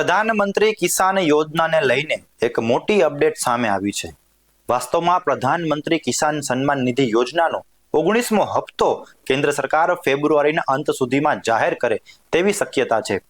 પ્રધાનમંત્રી કિસાન યોજનાને લઈને એક મોટી અપડેટ સામે આવી છે. વાસ્તવમાં પ્રધાનમંત્રી કિસાન સન્માન નિધિ યોજનાનો 19મો હપ્તો કેન્દ્ર સરકાર ફેબ્રુઆરીના અંત સુધીમાં જાહેર કરે તેવી શક્યતા છે.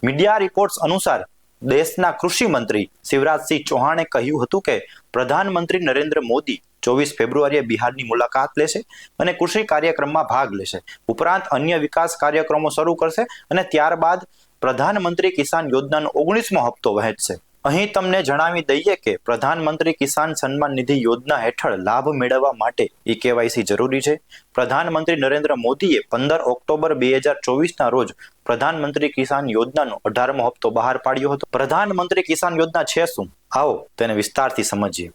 મીડિયા રિપોર્ટ્સ અનુસાર દેશના કૃષિ મંત્રી શિવરાજસિંહ ચૌહાણે કહ્યું હતું કે પ્રધાનમંત્રી નરેન્દ્ર મોદી 24 ફેબ્રુઆરીએ બિહારની મુલાકાત લેશે અને કૃષિ કાર્યક્રમમાં ભાગ લેશે. ઉપરાંત અન્ય વિકાસ કાર્યક્રમો શરૂ કરશે અને ત્યારબાદ પ્રધાનમંત્રી કિસાન યોજનાનો 19મો હપ્તો વહેંચશે. અહીં તમને જણાવી દઈએ કે પ્રધાનમંત્રી કિસાન સન્માન નિધિ યોજના હેઠળ લાભ મેળવવા માટે ઈ-કેવાયસી જરૂરી છે. પ્રધાનમંત્રી નરેન્દ્ર મોદીએ 15 ઓક્ટોબર 2024ના રોજ પ્રધાનમંત્રી કિસાન યોજનાનો 18મો હપ્તો બહાર પાડ્યો હતો. પ્રધાનમંત્રી કિસાન યોજના છે શું? આવો તેને વિસ્તારથી સમજીએ.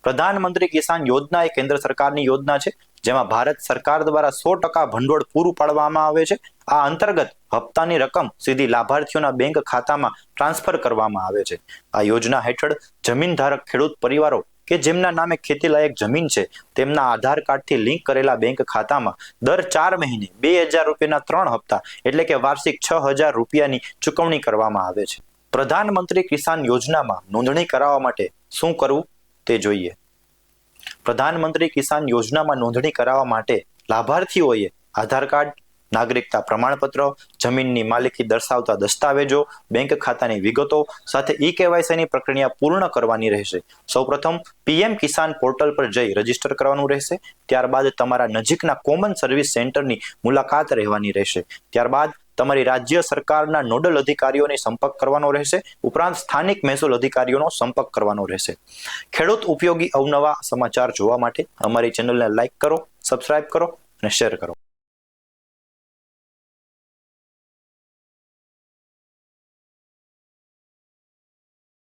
પ્રધાનમંત્રી કિસાન યોજના એ કેન્દ્ર સરકારની યોજના છે જેમાં ભારત સરકાર દ્વારા 100% ભંડોળ પૂરું પાડવામાં આવે છે. આ અંતર્ગત હપ્તાની રકમ સીધી લાભાર્થીઓના બેંક ખાતામાં ટ્રાન્સફર કરવામાં આવે છે. આ યોજના હેઠળ જમીન ધારક ખેડૂત પરિવારો કે જેમના નામે ખેતીલાયક જમીન છે તેમના આધાર કાર્ડથી લિંક કરેલા બેંક ખાતામાં દર 4 મહિને 2000 રૂપિયાના 3 હપ્તા એટલે કે વાર્ષિક 6000 રૂપિયાની ચૂકવણી કરવામાં આવે છે. પ્રધાનમંત્રી કિસાન યોજનામાં નોંધણી કરાવવા માટે શું કરવું તે જોઈએ. પ્રધાનમંત્રી કિસાન યોજનામાં નોંધણી કરાવવા માટે લાભાર્થીઓએ આધાર કાર્ડ, નાગરિકતા પ્રમાણપત્ર, જમીનની માલિકી દર્શાવતા દસ્તાવેજો, બેંક ખાતાની વિગતો સાથે ઈ-કેવાયસીની પ્રક્રિયા પૂર્ણ કરવાની રહેશે. સૌપ્રથમ પીએમ કિસાન પોર્ટલ પર જઈ રજીસ્ટર કરવાનું રહેશે. ત્યારબાદ તમારા નજીકના કોમન સર્વિસ સેન્ટરની મુલાકાત રહેવાની રહેશે. ત્યારબાદ તમારી રાજ્ય સરકારના નોડલ અધિકારીઓને સંપર્ક કરવાનો રહેશે. ઉપરાંત સ્થાનિક મહેસૂલ અધિકારીઓનો સંપર્ક કરવાનો રહેશે. ખેડૂત ઉપયોગી અવનવા સમાચાર જોવા માટે અમારી ચેનલને લાઈક કરો, સબસ્ક્રાઇબ કરો અને શેર કરો.